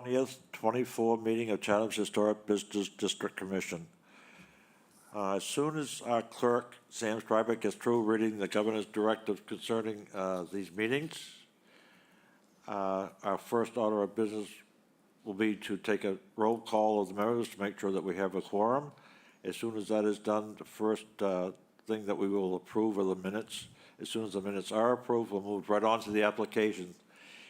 20th, 24 meeting of Chatham's Historic Business District Commission. As soon as our clerk, Sam Stryber, gets through reading the governor's directive concerning these meetings, our first order of business will be to take a roll call of the members to make sure that we have a quorum. As soon as that is done, the first thing that we will approve are the minutes. As soon as the minutes are approved, we'll move right on to the application.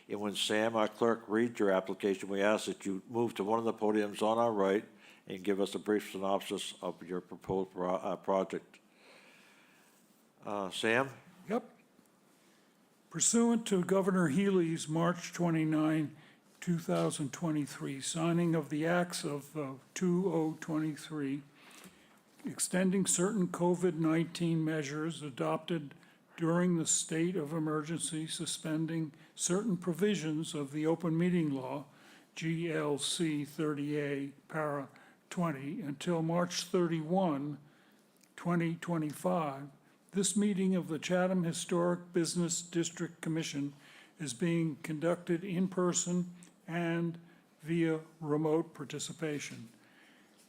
And when Sam, our clerk, reads your application, we ask that you move to one of the podiums on our right and give us a brief synopsis of your proposed project. Sam? Yep. Pursuant to Governor Healy's March 29, 2023 signing of the acts of 2023, extending certain COVID-19 measures adopted during the state of emergency, suspending certain provisions of the open meeting law, GLC 30A, para 20, until March 31, 2025, this meeting of the Chatham Historic Business District Commission is being conducted in person and via remote participation.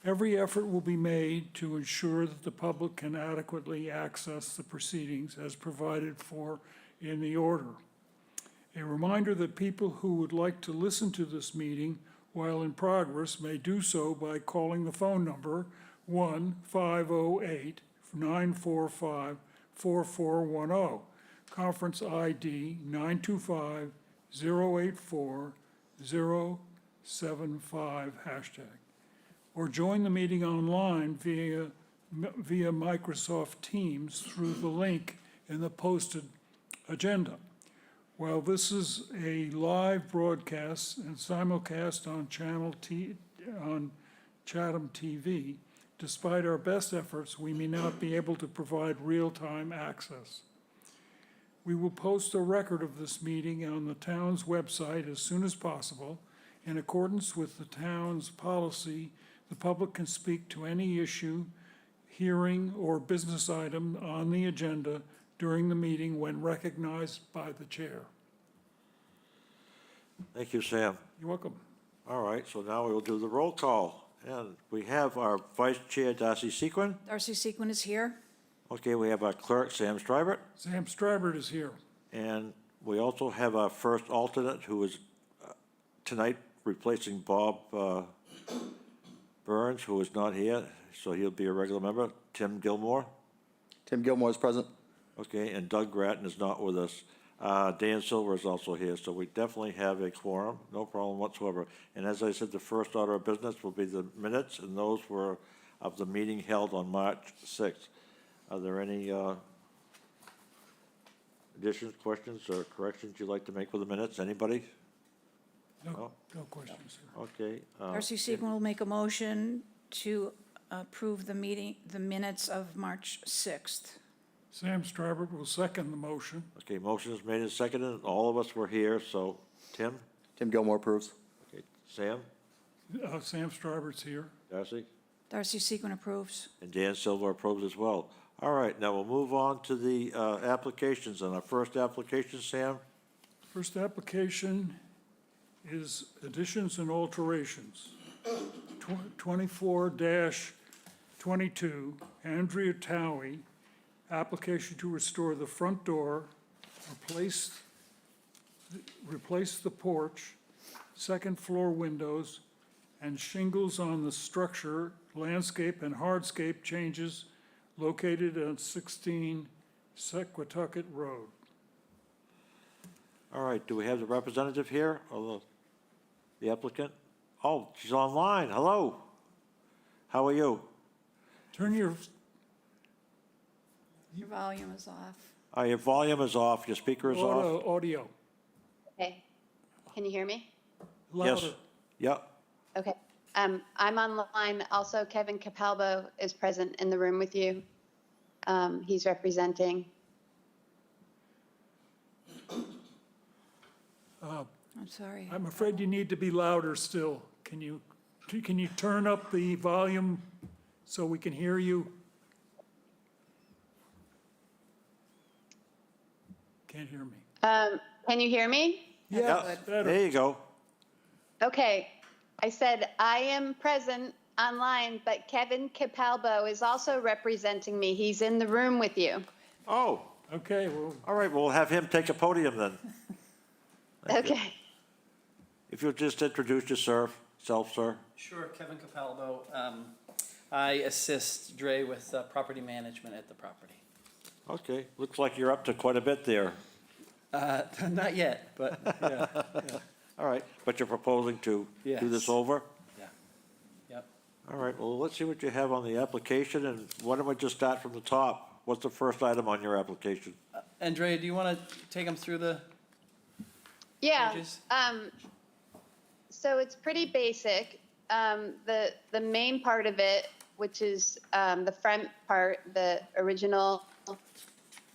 Every effort will be made to ensure that the public can adequately access the proceedings as provided for in the order. A reminder that people who would like to listen to this meeting while in progress may do so by calling the phone number 1-508-945-4410, conference ID 925-084-075 hashtag. Or join the meeting online via Microsoft Teams through the link in the posted agenda. While this is a live broadcast and simulcast on Chatham TV, despite our best efforts, we may not be able to provide real-time access. We will post a record of this meeting on the town's website as soon as possible. In accordance with the town's policy, the public can speak to any issue, hearing, or business item on the agenda during the meeting when recognized by the chair. Thank you, Sam. You're welcome. All right, so now we will do the roll call. And we have our Vice Chair, Darcy Sequin. Darcy Sequin is here. Okay, we have our clerk, Sam Stryber. Sam Stryber is here. And we also have our first alternate, who is tonight replacing Bob Burns, who is not here, so he'll be a regular member. Tim Gilmore. Tim Gilmore is present. Okay, and Doug Gratton is not with us. Dan Silver is also here, so we definitely have a quorum, no problem whatsoever. And as I said, the first order of business will be the minutes, and those were of the meeting held on March 6th. Are there any additions, questions, or corrections you'd like to make with the minutes? Anybody? No questions, sir. Okay. Darcy Sequin will make a motion to approve the minutes of March 6th. Sam Stryber will second the motion. Okay, motion is made and seconded. All of us were here, so Tim? Tim Gilmore approves. Okay, Sam? Sam Stryber's here. Darcy? Darcy Sequin approves. And Dan Silver approves as well. All right, now we'll move on to the applications. And our first application, Sam? First application is additions and alterations. 24-22, Andrea Towie, application to restore the front door, replace the porch, second floor windows, and shingles on the structure, landscape and hardscape changes located on 16 Sequatucket Road. All right, do we have the representative here, or the applicant? Oh, she's online. Hello. How are you? Turn your Your volume is off. Your volume is off, your speaker is off. audio Okay. Can you hear me? louder. Yes. Yep. Okay. I'm online. Also, Kevin Capalbo is present in the room with you. He's representing. I'm sorry. I'm afraid you need to be louder still. Can you turn up the volume so we can hear you? Can't hear me. Can you hear me? Yeah, better. There you go. Okay. I said I am present online, but Kevin Capalbo is also representing me. He's in the room with you. Oh, Okay, well, all right, we'll have him take a podium then. Thank you. Okay. If you'll just introduce yourself, sir. Sure, Kevin Capalbo. I assist Dre with property management at the property. Okay, looks like you're up to quite a bit there. Not yet, but yeah, All right, but you're proposing to do this Yes. over? yeah. Yep. All right, well, let's see what you have on the application, and why don't we just start from the top? What's the first item on your application? Andrea, do you want to take them through the Yeah. pages? So it's pretty basic. The main part of it, which is the front part, the original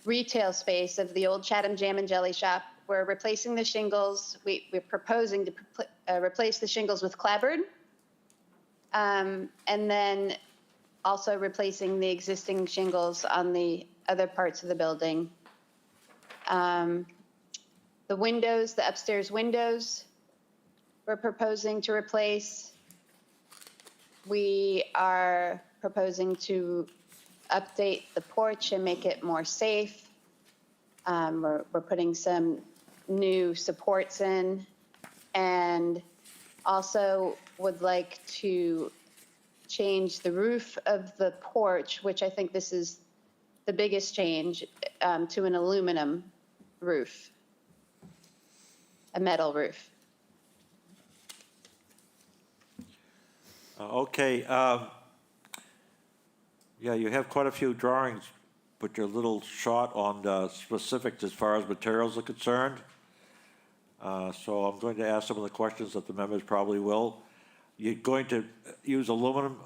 retail space of the old Chatham Jam and Jelly Shop, we're replacing the shingles. We're proposing to replace the shingles with clapboard, and then also replacing the existing shingles on the other parts of the building. The windows, the upstairs windows, we're proposing to replace. We are proposing to update the porch and make it more safe. We're putting some new supports in, and also would like to change the roof of the porch, which I think this is the biggest change, to an aluminum roof, a metal roof. Okay, yeah, you have quite a few drawings, but you're a little short on the specifics as far as materials are concerned. So I'm going to ask some of the questions that the members probably will. You're going to use aluminum,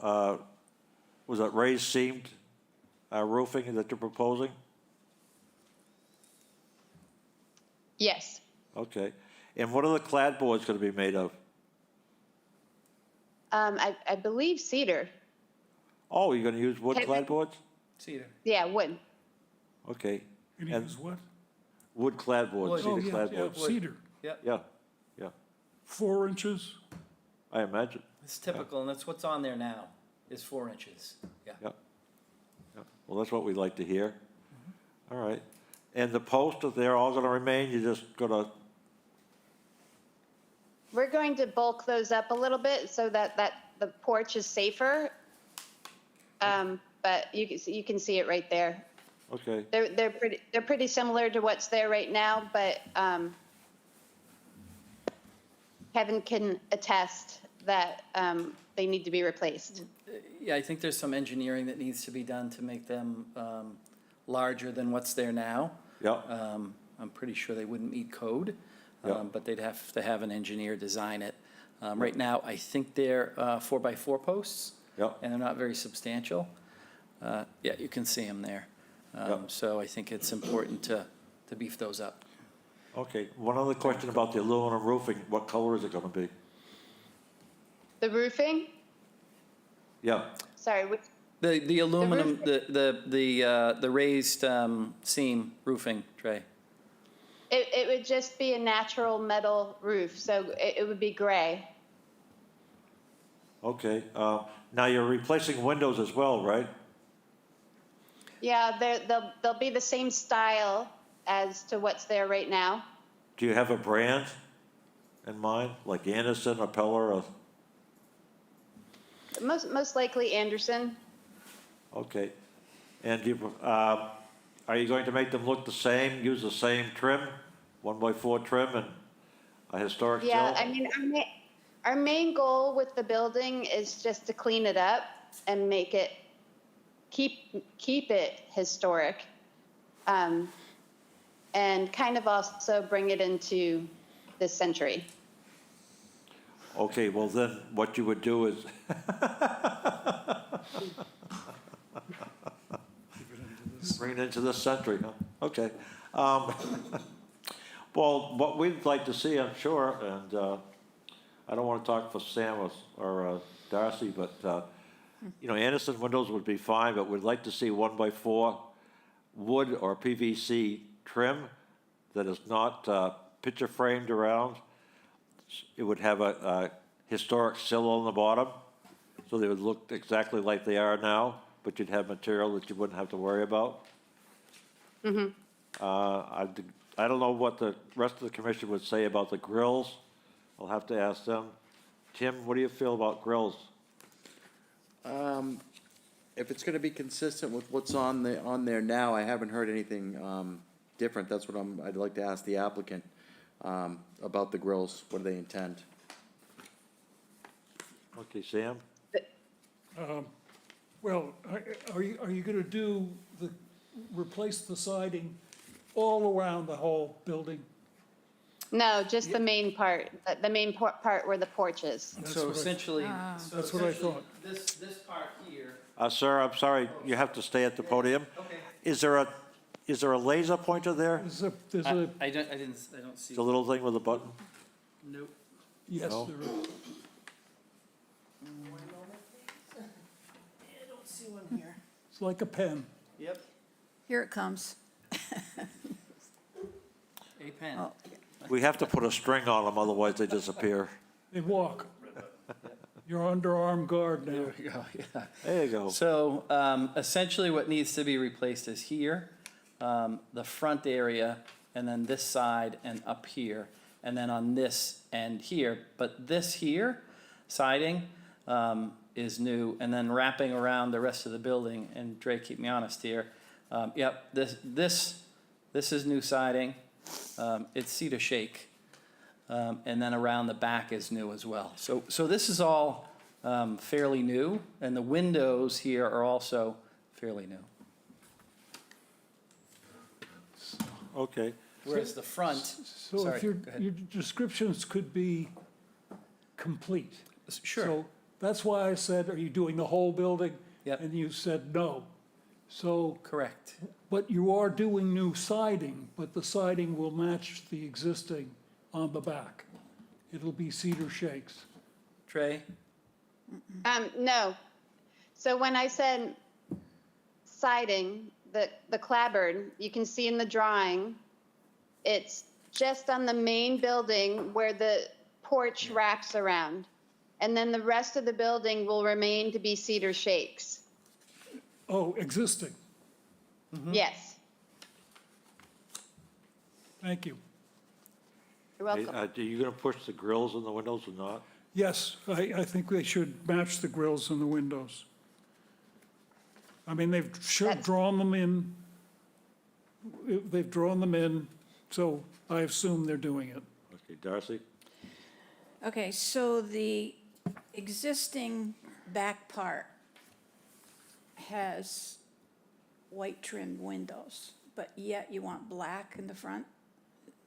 was it raised seamed roofing that you're proposing? Yes. Okay, and what are the clad boards going to be made of? I believe cedar. Oh, you're going to use wood Kevin? clad boards? Cedar. Yeah, wood. Okay, can you And- use what? wood clad boards, Wood. Oh, cedar yeah, clad yeah, boards. cedar, Yep. Yeah, yeah, 4 inches. I imagine, It's typical, and that's what's on there now, is 4 inches. Yeah. yeah. Yeah. Well, that's what we like to hear. All right, and the posts, they're all going to remain, you're just going to, We're going to bulk those up a little bit so that the porch is safer. But you can see it right there. okay, They're pretty similar to what's there right now, but Kevin can attest that they need to be replaced. Yeah, I think there's some engineering that needs to be done to make them larger than what's there now. yeah, I'm pretty sure they wouldn't meet code, Yeah. but they'd have to have an engineer design it. Right now, I think they're 4x4 posts, yeah, and they're not very substantial. Yeah, you can see them there. Yeah. So I think it's important to beef those up. okay. One other question about the aluminum roofing, what color is it going to be? The roofing, Yeah, sorry, which, The aluminum, the raised seam roofing tray. it would just be a natural metal roof, so it would be gray. okay. Now you're replacing windows as well, right? Yeah, they'll be the same style as to what's there right now. Do you have a brand in mind, like Anderson or Peller or? Most likely Anderson. Okay. And are you going to make them look the same, use the same trim, 1x4 trim and a historic gel? Yeah, I mean, our main goal with the building is just to clean it up and make it, keep it historic. And kind of also bring it into this century. Okay, well then, what you would do is, bring it into this century, huh? Okay. Well, what we'd like to see, I'm sure, and I don't want to talk for Sam or Darcy, but, you know, Anderson windows would be fine, but we'd like to see 1x4 wood or PVC trim that is not picture framed around. It would have a historic sill on the bottom, so they would look exactly like they are now, but you'd have material that you wouldn't have to worry about. I don't know what the rest of the commission would say about the grills. I'll have to ask them. Tim, what do you feel about grills? If it's gonna be consistent with what's on there now, I haven't heard anything, different. That's what I'd like to ask the applicant, about the grills. What do they intend? Okay, Sam? Well, are you gonna replace the siding all around the whole building? No, just the main part, the main part where the porch is. So essentially, That's what I thought. this part here, Sir, I'm sorry, you have to stay at the podium. okay. Is there a laser pointer there? There's I a, I don't see, The little thing with a button? nope. yes, No? there is. I don't see one here. It's like a pen. Yep, Here it comes. a pen. Oh, We have to put a string on them, otherwise they disappear. They walk. You're under armed guard now. There we go, yeah. There you go. So essentially what needs to be replaced is here, the front area, and then this side and up here, and then on this end here. But this here, siding, is new, and then wrapping around the rest of the building, and Dre, keep me honest here. Yep, this is new siding. It's cedar shake. And then around the back is new as well. So this is all fairly new, and the windows here are also fairly new. Okay. Whereas the front, So sorry, if your go ahead. your descriptions could be complete. Sure, So that's why I said, are you doing the whole building? Yep. And you said no. So, correct. but you are doing new siding, but the siding will match the existing on the back. It'll be cedar shakes. Trey? No. So when I said siding, the clapboard, you can see in the drawing, it's just on the main building where the porch wraps around. And then the rest of the building will remain to be cedar shakes. Oh, existing. Yes, Thank you. you're welcome. Are you gonna push the grills in the windows or not? Yes, I think they should match the grills and the windows. I mean, they've drawn them in. They've drawn them in, so I assume they're doing it. Okay, Darcy? Okay, so the existing back part has white trimmed windows, but yet you want black in the front?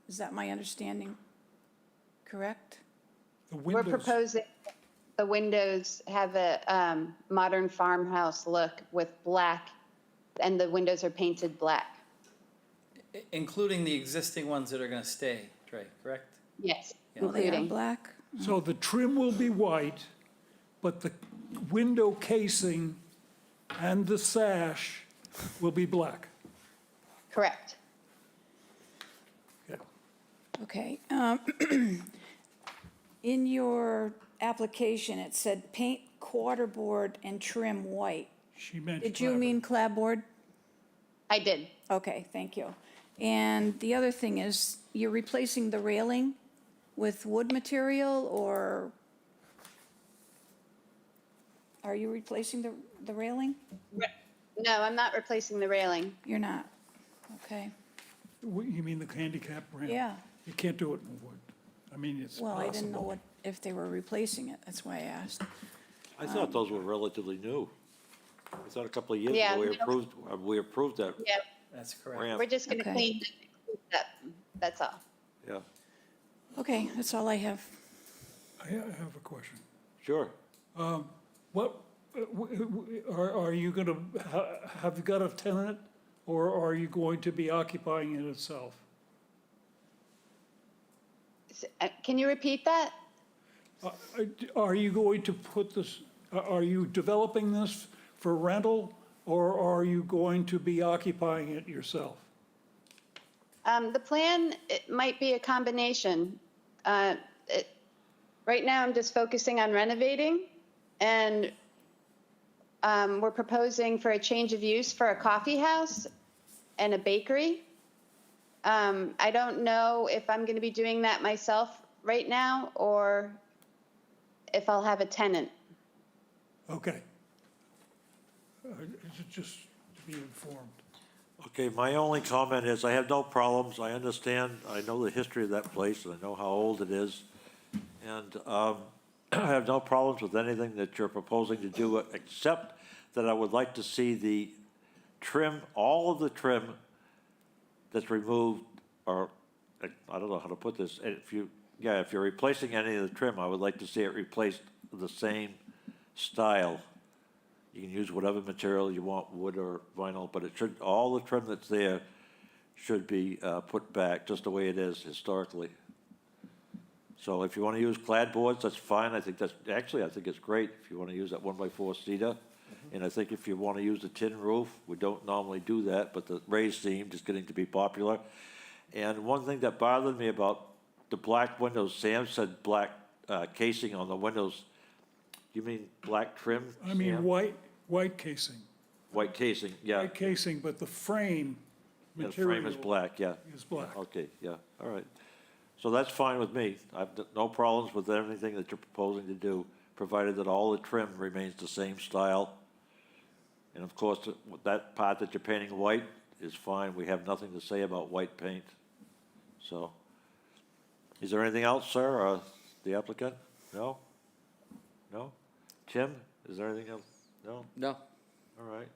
Is that my understanding correct? The We're windows, proposing the windows have a modern farmhouse look with black, and the windows are painted black. Including the existing ones that are gonna stay, Trey, correct? Yes, Oh, they are including. black? so the trim will be white, but the window casing and the sash will be black. Correct. Yeah. Okay. In your application, it said paint quarterboard and trim white. She meant. Did you clapboard. mean clapboard? I did. Okay, thank you. And the other thing is, you're replacing the railing with wood material, or are you replacing the railing? No, I'm not replacing the railing. You're not? Okay, You mean the handicap ramp? yeah. You can't do it in wood. I mean, it's Well, I didn't know possible. if they were replacing it, that's why I asked. I thought those were relatively new. I thought a couple of years Yeah, ago, no. we approved that Yeah, That's correct. we're ramp. just gonna Okay. clean it up, that's all. Yeah, Okay, that's all I have. I have a question. sure. What, are you gonna, have you got a tenant, or are you going to be occupying it itself? Can you repeat that? Are you going to put this, are you developing this for rental, or are you going to be occupying it yourself? The plan, it might be a combination. right now I'm just focusing on renovating, and we're proposing for a change of use for a coffee house and a bakery. I don't know if I'm going to be doing that myself right now, or if I'll have a tenant. Okay. Just to be informed. Okay, my only comment is I have no problems. I understand, I know the history of that place, and I know how old it is. And I have no problems with anything that you're proposing to do, except that I would like to see the trim, all of the trim that's removed, or I don't know how to put this. If you're replacing any of the trim, I would like to see it replaced with the same style. You can use whatever material you want, wood or vinyl, but it should, all the trim that's there should be put back just the way it is historically. So if you want to use clad boards, that's fine. I think I think it's great if you want to use that 1x4 cedar. And I think if you want to use a tin roof, we don't normally do that, but the raised seam is getting to be popular. And one thing that bothered me about the black windows, Sam said black casing on the windows. You mean black trim, I mean, Sam? white casing. White casing, yeah. White casing, but the frame Yeah, the material frame is black, yeah. is black. Okay, yeah, all right. So that's fine with me. I've no problems with anything that you're proposing to do, provided that all the trim remains the same style. And of course, that part that you're painting white is fine. We have nothing to say about white paint. So, is there anything else, sir, or the applicant? No? No? Tim, is there anything else? No? No, All right.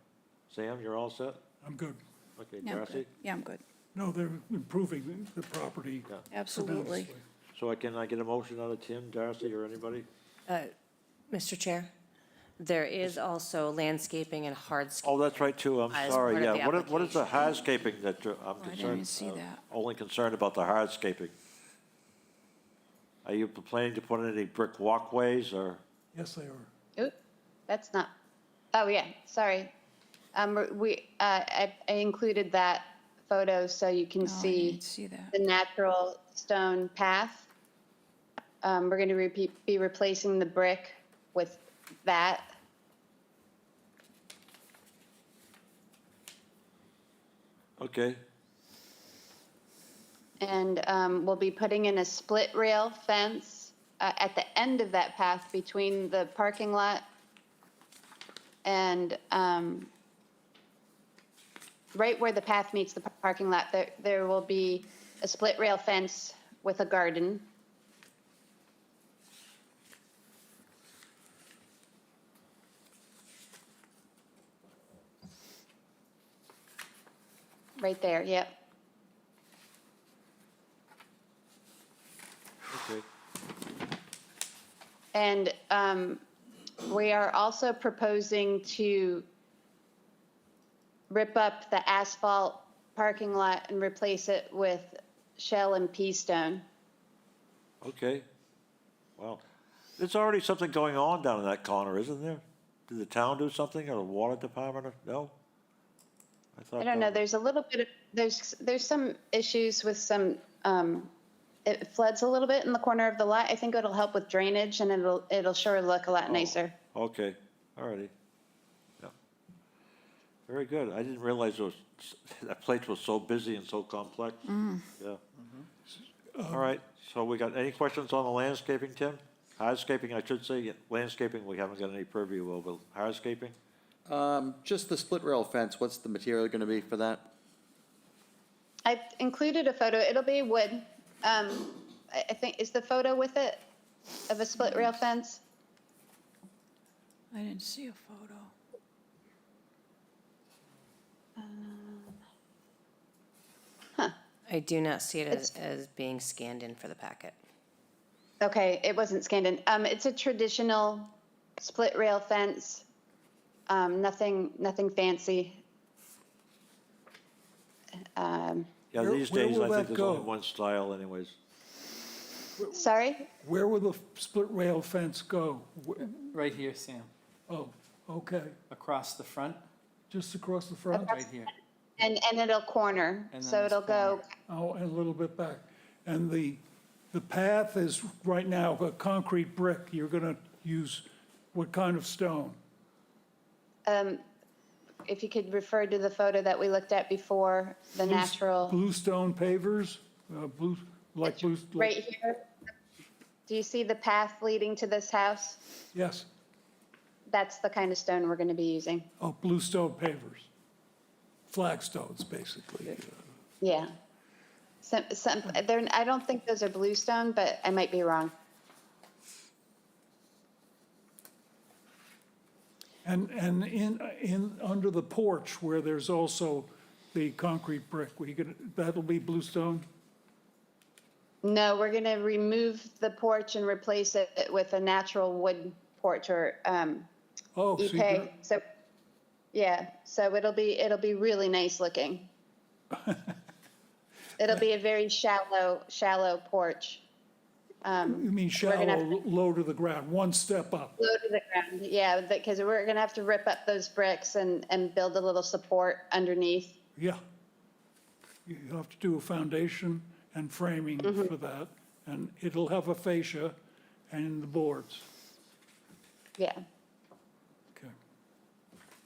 Sam, you're all set? I'm good. Okay, Yeah, I'm Darcy? good. Yeah, I'm good. No, they're improving the property Yeah. Absolutely. tremendously. So can I get a motion out of Tim, Darcy, or anybody? Mr. Chair, there is also landscaping and hardscape. Oh, that's right, too, I'm As sorry, part of yeah. the What is the hardscaping that I'm Oh, I didn't concerned? even see that. Only concerned about the hardscaping. Are you planning to put in any brick walkways, or? Yes, they are. Oop, that's not, oh, yeah, sorry. I included that photo so you can Oh, I see didn't see that. the natural stone path. We're going to be replacing the brick with that. Okay, And we'll be putting in a split rail fence at the end of that path between the parking lot and right where the path meets the parking lot, there will be a split rail fence with a garden. Right there, yep. okay, And we are also proposing to rip up the asphalt parking lot and replace it with shell and pea stone. okay. Well, there's already something going on down in that corner, isn't there? Did the town do something, or the water department, or, no? I don't know, there's a little bit of, there's some issues with some, it floods a little bit in the corner of the lot. I think it'll help with drainage, and it'll sure look a lot nicer. Okay, all righty. Yeah. Very good. I didn't realize that place was so busy and so complex. Yeah. All right, so we got, any questions on the landscaping, Tim? Hardscaping, I should say, landscaping, we haven't got any purview over. Hardscaping? just the split rail fence, what's the material gonna be for that? I've included a photo, it'll be wood. I think, is the photo with it of a split rail fence? I didn't see a photo. I do not see it as being scanned in for the packet. Okay, it wasn't scanned in. It's a traditional split rail fence. Nothing fancy. Yeah, Where- these where days, will I think that there's go? only one style anyways. Sorry? Where will the split rail fence go? Right here, Sam, Oh, okay, across the front, just across the front? right here. And it'll corner, And then so this it'll go, Oh, and a little bit back. And the The path is right now a concrete brick. You're gonna use what kind of stone? If you could refer to the photo that we looked at before, the natural, Bluestone pavers, blue, like blue? right here. Do you see the path leading to this house? Yes. That's the kind of stone we're going to be using. Oh, bluestone pavers. Flagstones, basically. Yeah. I don't think those are bluestone, but I might be wrong. And under the porch where there's also the concrete brick, that'll be bluestone? No, we're going to remove the porch and replace it with a natural wood porch or Oh, so you're Ipe. gonna- So, yeah, so it'll be really nice looking. It'll be a very shallow porch. you mean we're gonna have shallow, low to the ground, one step up? Low to the ground, yeah, because we're going to have to rip up those bricks and build a little support underneath. Yeah. You have to do a foundation and framing for that, and it'll have a fascia and the boards. Yeah. Okay.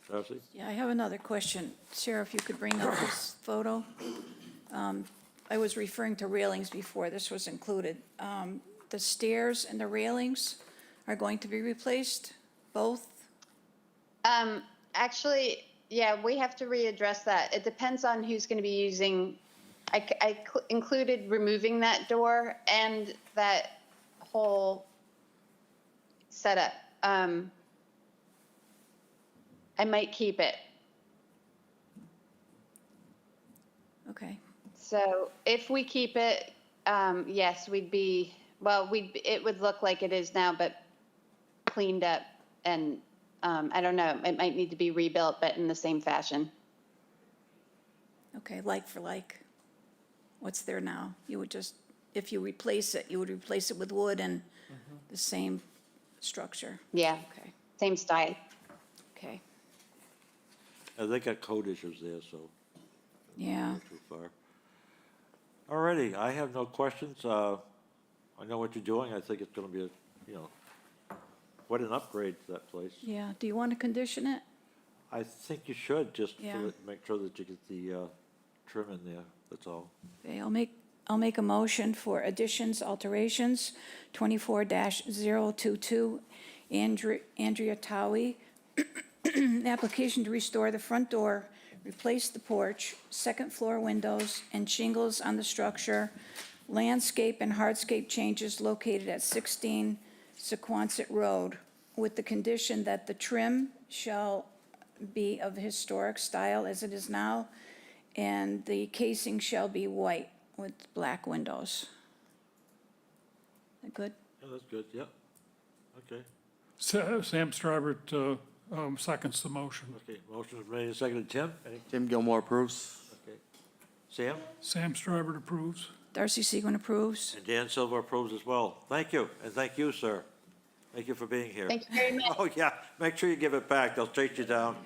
Darcy? Yeah, I have another question. Sarah, if you could bring up this photo. I was referring to railings before, this was included. The stairs and the railings are going to be replaced, both? Actually, yeah, we have to readdress that. It depends on who's going to be using. I included removing that door and that whole setup. I might keep it. Okay, So if we keep it, yes, it would look like it is now, but cleaned up. And I don't know, it might need to be rebuilt, but in the same fashion. okay, like for like. What's there now? You would just, if you replace it, you would replace it with wood and the same structure. Yeah, Okay, same style. okay, They got code issues there, so yeah. not too far. All righty, I have no questions. I know what you're doing. I think it's gonna be quite an upgrade to that place. Yeah, do you want to condition it? I think you should, just Yeah. make sure that you get the trim in there, that's all. Okay, I'll make a motion for additions, alterations, 24-022, Andrea Towie. Application to restore the front door, replace the porch, second floor windows, and shingles on the structure, landscape and hardscape changes located at 16 Sequoia Road, with the condition that the trim shall be of historic style as it is now, and the casing shall be white with black windows. That good? Yeah, that's good, yeah. Okay, Sam Strobert seconds the motion. okay, motion is made and seconded. Tim? Tim Gilmore approves. Okay. Sam? Sam Strobert approves. Darcy Seguin approves. And Dan Silver approves as well. Thank you, and thank you, sir. Thank you for being here. Thank you very much. Oh, yeah, make sure you give it back. They'll chase you down.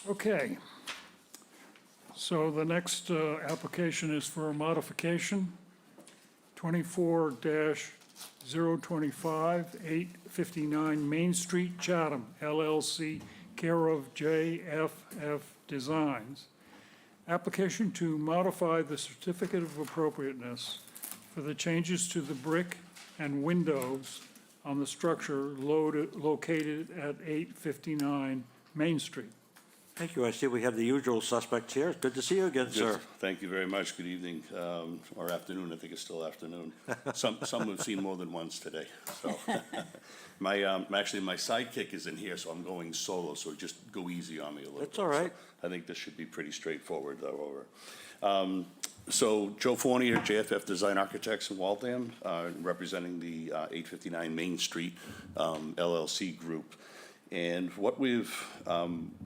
Okay. So the next application is for a modification, 24-025, 859 Main Street, Chatham, LLC, care of JFF Designs. Application to modify the certificate of appropriateness for the changes to the brick and windows on the structure located at 859 Main Street. Thank you. I see we have the usual suspects here. Good to see you again, sir. Yes, thank you very much. Good evening, or afternoon. I think it's still afternoon. Some have seen more than once today, so. Actually, my sidekick is in here, so I'm going solo, so just go easy on me a little bit. That's all right. So I think this should be pretty straightforward, though. So Joe Fournier, JFF Design Architects in Waltham, representing the 859 Main Street LLC group. And what we've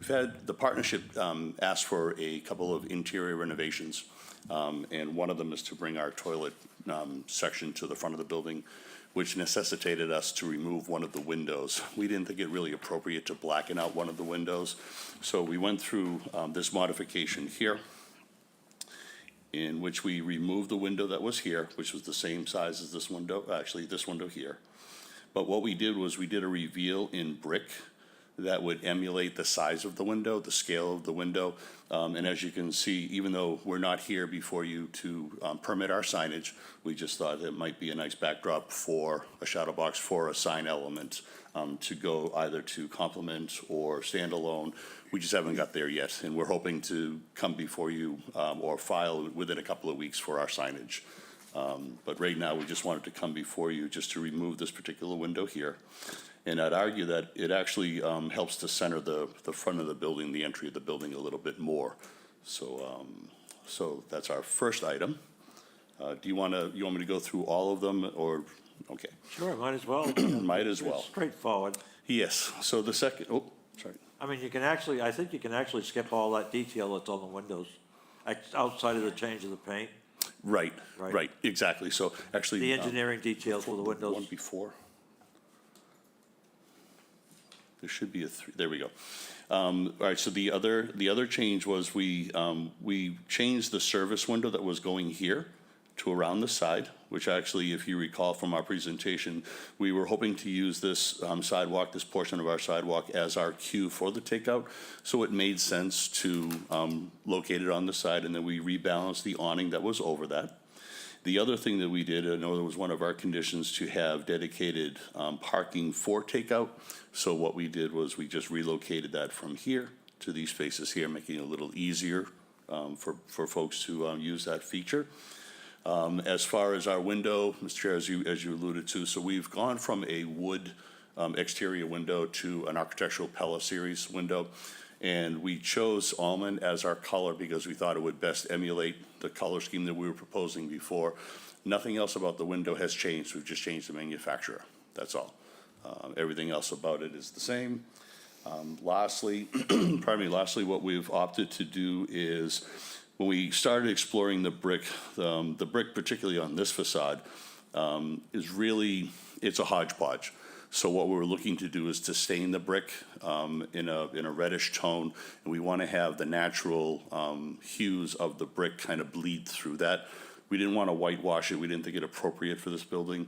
had, the partnership asked for a couple of interior renovations. And one of them is to bring our toilet section to the front of the building, which necessitated us to remove one of the windows. We didn't think it really appropriate to blacken out one of the windows. So we went through this modification here. in which we removed the window that was here, which was the same size as this window, actually this window here. But what we did was we did a reveal in brick that would emulate the size of the window, the scale of the window. And as you can see, even though we're not here before you to permit our signage, we just thought it might be a nice backdrop for a shadow box for a sign element to go either to complement or standalone. We just haven't got there yet, and we're hoping to come before you or file within a couple of weeks for our signage. But right now, we just wanted to come before you just to remove this particular window here. And I'd argue that it actually helps to center the front of the building, the entry of the building a little bit more. So, so that's our first item. Do you want me to go through all of them, or, okay? Sure, might as well. Might as well. It's straightforward. Yes, so the second, oh, sorry. I mean, you can actually, I think you can actually skip all that detail that's on the windows, outside of the change of the paint, Right, Right. right, exactly. So actually. the engineering details for the One windows. before. There should be a three, there we go. All right, so the other change was we changed the service window that was going here to around the side, which actually, if you recall from our presentation, we were hoping to use this sidewalk, this portion of our sidewalk, as our queue for the takeout. So it made sense to locate it on the side, and then we rebalanced the awning that was over that. The other thing that we did, I know it was one of our conditions to have dedicated parking for takeout. So what we did was we just relocated that from here to these spaces here, making it a little easier for folks to use that feature. As far as our window, Mr. Chair, as you alluded to, so we've gone from a wood exterior window to an architectural Pella series window. And we chose almond as our color because we thought it would best emulate the color scheme that we were proposing before. Nothing else about the window has changed. We've just changed the manufacturer. That's all. Everything else about it is the same. Lastly, lastly, what we've opted to do is when we started exploring the brick particularly on this facade, is really, it's a hodgepodge. So what we're looking to do is to stain the brick in a reddish tone, and we want to have the natural hues of the brick kind of bleed through that. We didn't want to whitewash it. We didn't think it appropriate for this building,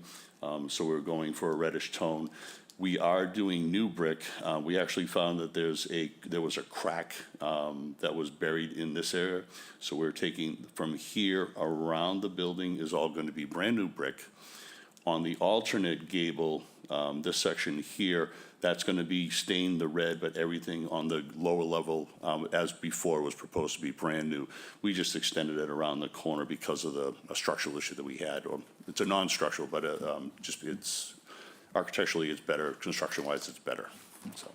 so we're going for a reddish tone. We are doing new brick. We actually found that there was a crack that was buried in this area, so we're taking from here around the building is all going to be brand new brick. On the alternate gable, this section here, that's going to be stained the red, but everything on the lower level, as before, was proposed to be brand new. We just extended it around the corner because of the structural issue that we had. Or it's a non-structural, but just it's architecturally it's better. Construction-wise, it's better. So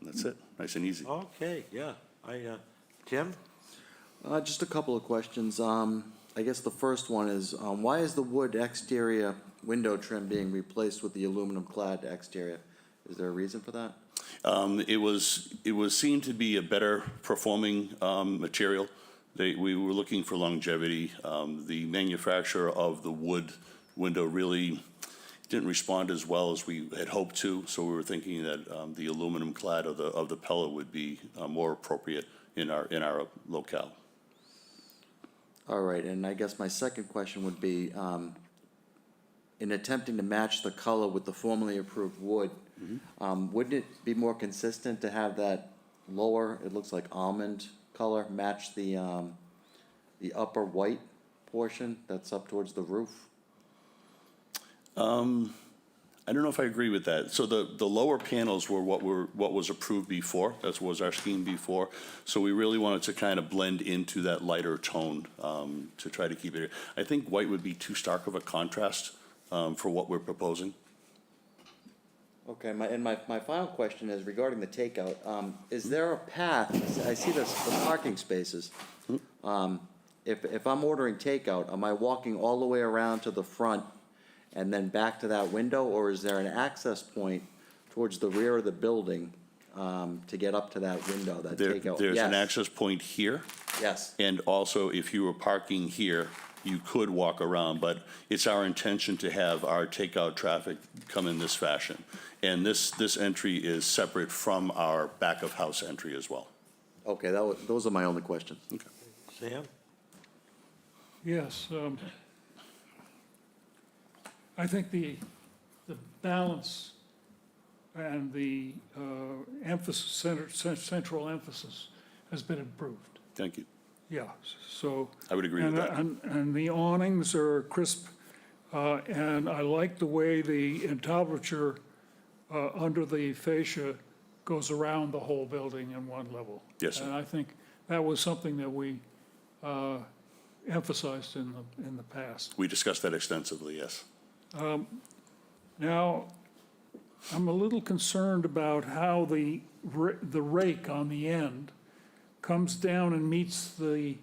that's it. Nice and easy. Okay, yeah. Tim? Just a couple of questions. I guess the first one is, why is the wood exterior window trim being replaced with the aluminum clad exterior? Is there a reason for that? It was seen to be a better performing material. We were looking for longevity. The manufacturer of the wood window really didn't respond as well as we had hoped to, so we were thinking that the aluminum clad of the Pella would be more appropriate in our locale. All right, and I guess my second question would be, in attempting to match the color with the formerly approved wood, wouldn't it be more consistent to have that lower, it looks like almond color, match the upper white portion that's up towards the roof? I don't know if I agree with that. So the lower panels were what was approved before. That was our scheme before. So we really wanted to kind of blend into that lighter tone to try to keep it. I think white would be too stark of a contrast for what we're proposing. Okay, my final question is regarding the takeout. Is there a path, I see the parking spaces. If I'm ordering takeout, am I walking all the way around to the front and then back to that window, or is there an access point towards the rear of the building to get up to that window, that takeout? There's an Yes. access point here. Yes. And also, if you were parking here, you could walk around, but it's our intention to have our takeout traffic come in this fashion. And this entry is separate from our back of house entry as well. Okay, those are my only questions. Okay. Sam? Yes, I think the balance and the central emphasis has been improved. Thank you. Yeah, so. I would agree with that. And the awnings are crisp, and I like the way the entablature under the fascia goes around the whole building in one level. Yes, sir. And I think that was something that we emphasized in the past. We discussed that extensively, yes. Now, I'm a little concerned about how the rake on the end comes down and meets the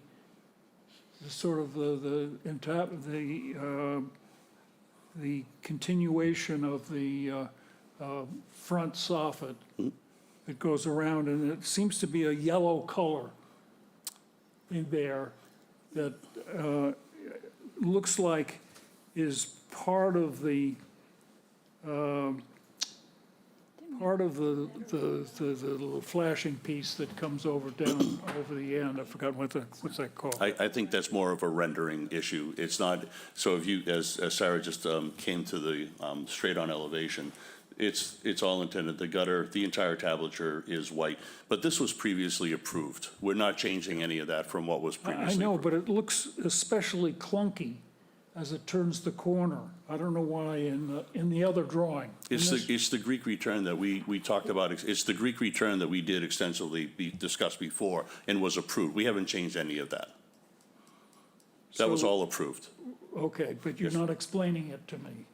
sort of the continuation of the front soffit. It goes around, and it seems to be a yellow color in there that looks like is part of the little flashing piece that comes over down over the end. I forgot what's that called? I think that's more of a rendering issue. It's not, so if you, as Sarah just came to the straight-on elevation, it's all intended, the gutter, the entire tablature is white. But this was previously approved. We're not changing any of that from what was I previously know, approved. but it looks especially clunky as it turns the corner. I don't know why in the other drawing. It's the Greek return that we talked about. It's the Greek return that we did extensively discussed before and was approved. We haven't changed any of that. That was So- all approved. Okay, but you're not explaining it to me.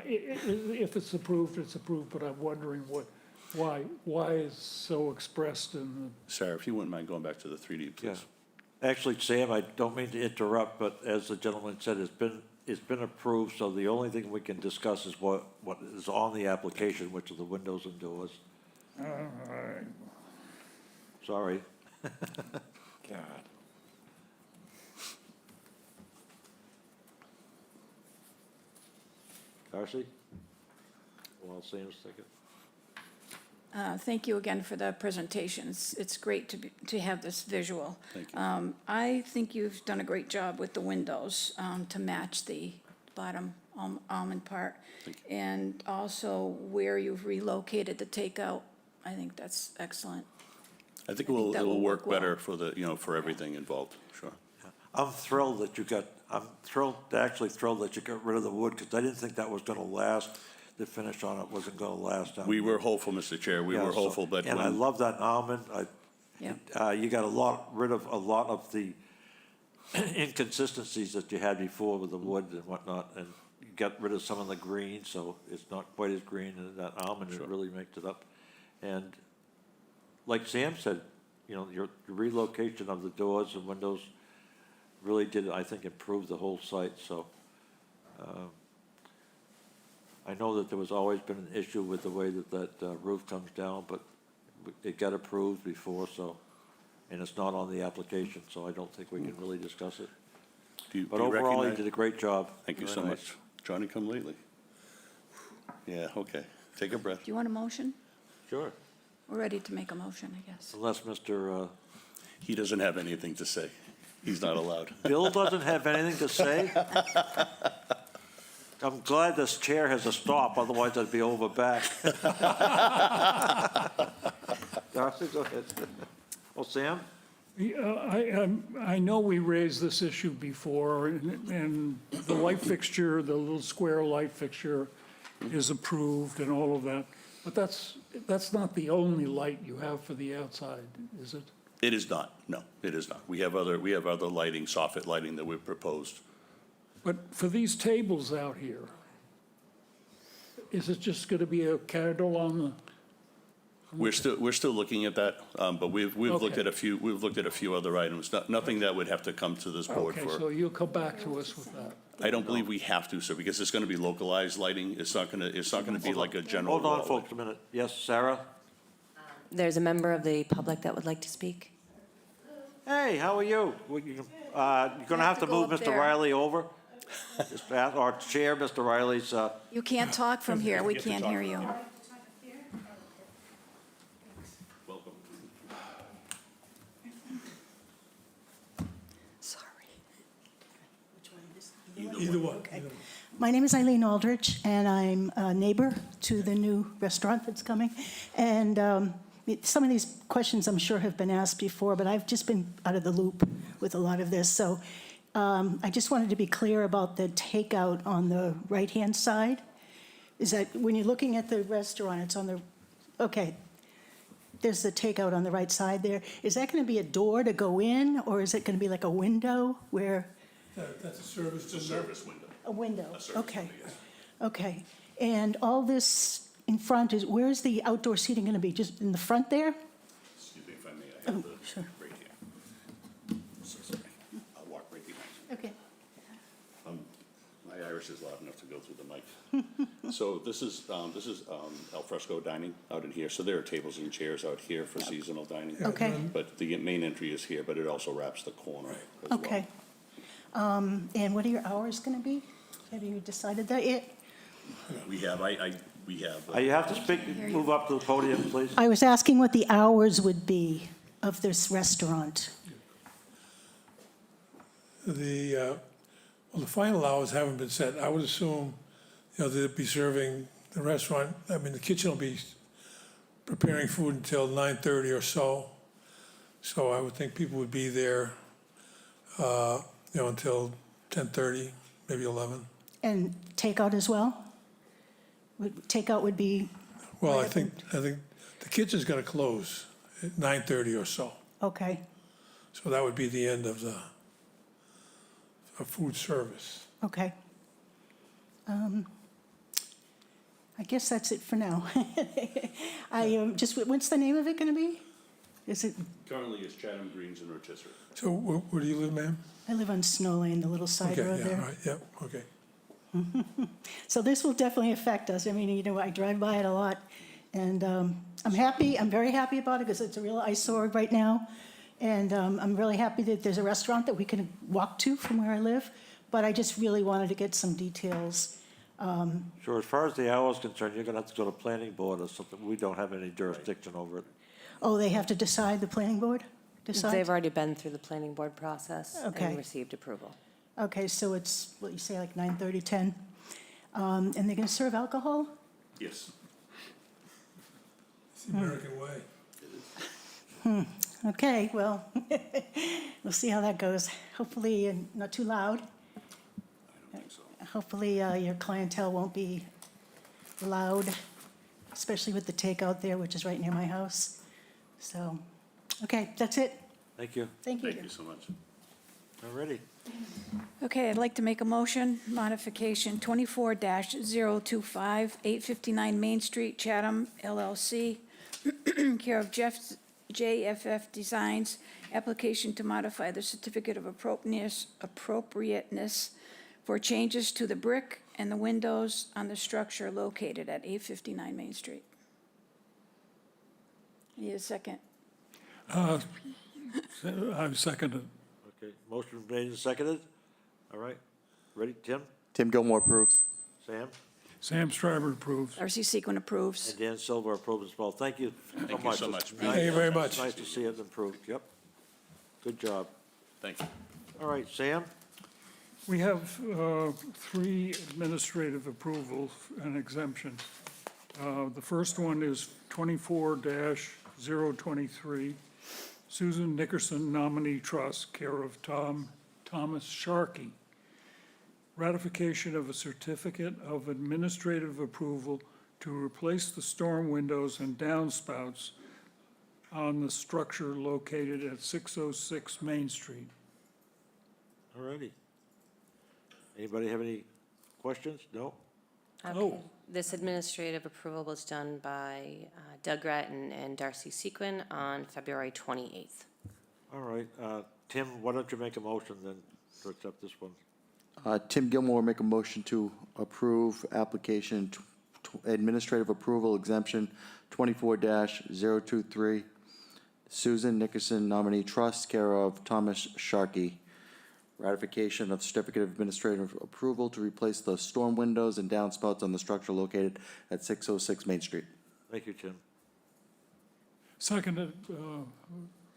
If it's approved, but I'm wondering why it's so expressed in Sarah, if you wouldn't mind going back to the 3D, Yeah. please. Actually, Sam, I don't mean to interrupt, but as the gentleman said, it's been approved, so the only thing we can discuss is what is on the application, which are the windows and doors. Sorry. God. Darcy? While Sam's thinking. Thank you again for the presentations. It's great to have this visual. Thank you. I think you've done a great job with the windows to match the bottom almond part. And also where you've relocated the takeout, I think that's excellent. I think I think that it will will work work well. better for for everything involved, sure. I'm thrilled that you got rid of the wood, because I didn't think that was gonna last. The finish on it wasn't gonna last. We were hopeful, Mr. Chair, we Yeah, were so- hopeful, but And I when, love that almond. Yeah. You got rid of a lot of the inconsistencies that you had before with the wood and whatnot, and you got rid of some of the green, so it's not quite as green, and that almond, it really makes it up. And like Sam said, your relocation of the doors and windows really did, I think, improve the whole site, so. I know that there was always been an issue with the way that roof comes down, but it got approved before, so, and it's not on the application, so I don't think we can really discuss it. do you But overall, you recognize? did a great job. Thank you Very so nice. much. Johnny come lately. Yeah, okay, take a breath. Do you want a motion? Sure. We're ready to make a motion, I guess. Unless Mr. He doesn't have anything to say. He's not allowed. Bill doesn't have anything to say? I'm glad this chair has a stop, otherwise I'd be over back. Darcy, go ahead. Oh, Sam? Yeah, I know we raised this issue before, and the light fixture, the little square light fixture is approved and all of that, but that's not the only light you have for the outside, is it? It is not, no, it is not. We have other lighting, soffit lighting that we've proposed. But for these tables out here, is it just gonna be a candle on the? We're still looking at that, but we've looked Okay. at a few other items, nothing that would have to come to this board Okay, for. so you'll come back to us with that. I don't believe we have to, sir, because it's gonna be localized lighting. It's not gonna be like a general. Hold on, wall folks, a minute. Yes, Sarah? There's a member of the public that would like to speak. Hey, how are you? You're gonna have to go move up Mr. there. Riley over? Or chair Mr. Riley's, You can't talk from here, we can't hear you. Welcome. Sorry. Either one. Okay. My name is Eileen Aldrich, and I'm a neighbor to the new restaurant that's coming. And some of these questions I'm sure have been asked before, but I've just been out of the loop with a lot of this. So I just wanted to be clear about the takeout on the right-hand side. Is that when you're looking at the restaurant, it's on the, okay, there's the takeout on the right side there. Is that going to be a door to go in, or is it going to be like a window where? That's a service to Service window. A window, A service okay. window, yes. Okay, and all this in front is, where's the outdoor seating going to be? Just in the front there? Excuse me if I may, I have the, sure. right here. So sorry. I'll walk right behind you. Okay. My Irish is loud enough to go through the mic. So this is al fresco dining out in here. So there are tables and chairs out here for seasonal dining. Okay. But the main entry is here, but it also wraps the corner as well. Okay. And what are your hours going to be? Have you decided that yet? We have, we have. You have to speak, move up to the podium, please. I was asking what the hours would be of this restaurant. Well, the final hours haven't been set. I would assume, they'd be serving the restaurant, I mean, the kitchen will be preparing food until 9:30 or so. So I would think people would be there, until 10:30, maybe 11. And takeout as well? Takeout would be, Well, I think the kitchen's gonna close at 9:30 or so. okay, So that would be the end of food service. okay. I guess that's it for now. What's the name of it going to be? Is it, Currently, it's Chatham, Greens, and Rotisserie. So where do you live, ma'am? I live on Snow Lane, the little side Okay, road yeah, there. right, yep, okay. So this will definitely affect us. I mean, I drive by it a lot. And I'm very happy about it because it's a real eyesore right now. And I'm really happy that there's a restaurant that we can walk to from where I live. But I just really wanted to get some details. Sure, as far as the hours concerned, you're gonna have to go to planning board or something. We don't have any jurisdiction over it. Oh, they have to decide, the planning board They've decides? already been through the planning board process Okay. and received approval. Okay, so it's, what you say, like 9:30, 10? And they're going to serve alcohol? Yes. It's the American way. Okay, well, we'll see how that goes. Hopefully, not too loud. I don't think so. Hopefully, your clientele won't be loud, especially with the takeout there, which is right near my house. So, okay, that's it. Thank you. Thank you. Thank you so much. All righty. Okay, I'd like to make a motion, modification 24-025, 859 Main Street, Chatham, LLC, care of JFF Designs, application to modify the certificate of appropriateness for changes to the brick and the windows on the structure located at 859 Main Street. Need a second? I'm seconded. Okay, motion made and seconded. All right, ready, Tim, Tim Gilmore approves. Sam, Sam Stryber approves. R.C. Sequin approves. and Dan Silver approves as well. Thank you so much. Thank you so much. It's Thank you very nice- much. Nice to see it improved, yep. Good job. Thank you. All right, Sam? We have 3 administrative approvals and exemptions. The first one is 24-023, Susan Nickerson Nominee Trust, care of Thomas Sharkey. Ratification of a certificate of administrative approval to replace the storm windows and downspouts on the structure located at 606 Main Street. All righty. Anybody have any questions? No? Oh. This administrative approval was done by Doug Gratton and Darcy Sequin on February 28th. All right, Tim, why don't you make a motion then to accept this one? Tim Gilmore make a motion to approve application administrative approval exemption 24-023, Susan Nickerson Nominee Trust, care of Thomas Sharkey. Ratification of certificate of administrative approval to replace the storm windows and downspouts on the structure located at 606 Main Street. Thank you, Tim. Seconded,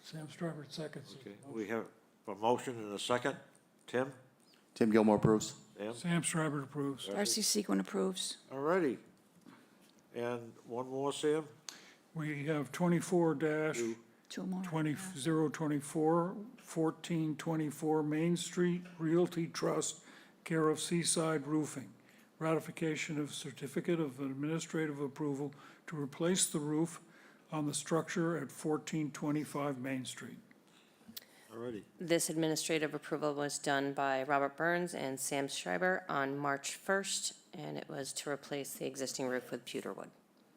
Sam Stryber seconds. Okay, we have a motion and a second. Tim? Tim Gilmore approves. Sam? Sam Stryber approves. Darcy Sequin approves. All righty. And one more, Sam? We have 24 dash Two more. 024, 1424 Main Street Realty Trust, care of Seaside Roofing. Ratification of certificate of administrative approval to replace the roof on the structure at 1425 Main Street. All righty. This administrative approval was done by Robert Burns and Sam Schreiber on March 1st, and it was to replace the existing roof with pewter wood.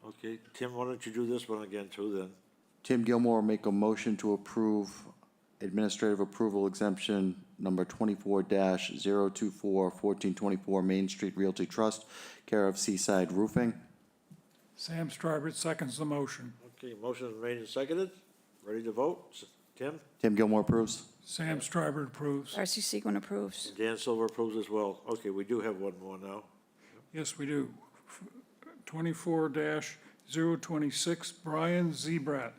Okay, Tim, why don't you do this one again too then? Tim Gilmore make a motion to approve administrative approval exemption number 24-024, 1424 Main Street Realty Trust, care of Seaside Roofing. Sam Stryber seconds the motion. Okay, motion is made and seconded. Ready to vote? Tim? Tim Gilmore approves. Sam Stryber approves. Darcy Sequin approves. Dan Silver approves as well. Okay, we do have one more now. Yes, we do. 24-026 Brian Zebrat.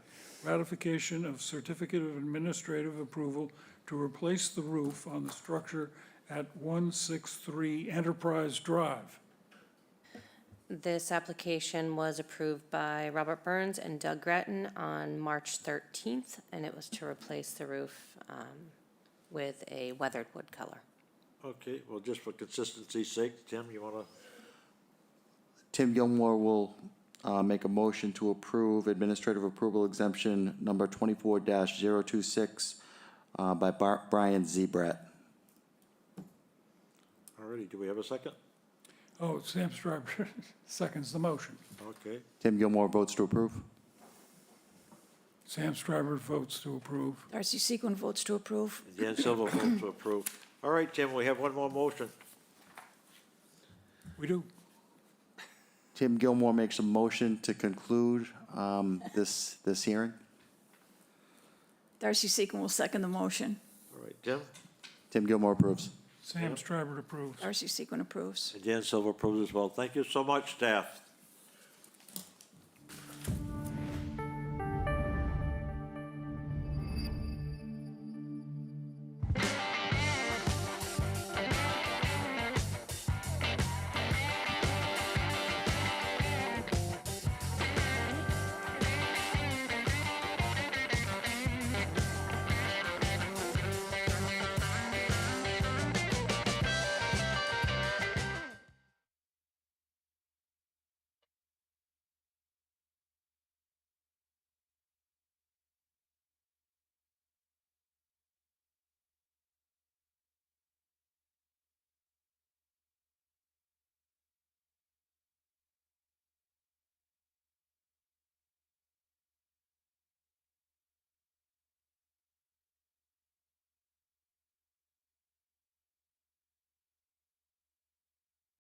Ratification of certificate of administrative approval to replace the roof on the structure at 163 Enterprise Drive. This application was approved by Robert Burns and Doug Gratton on March 13th, and it was to replace the roof with a weathered wood color. Okay, well, just for consistency's sake, Tim, you want to? Tim Gilmore will make a motion to approve administrative approval exemption number 24-026 by Brian Zebrat. All righty, do we have a second? Oh, Sam Stryber seconds the motion. Okay, Tim Gilmore votes to approve. Sam Stryber votes to approve. Darcy Sequin votes to approve. and Dan Silver votes to approve. All right, Tim, we have one more motion. We do. Tim Gilmore makes a motion to conclude this hearing. Darcy Sequin will second the motion. All right, Tim? Tim Gilmore approves. Sam Stryber approves. Darcy Sequin approves. And Dan Silver approves as well. Thank you so much, staff.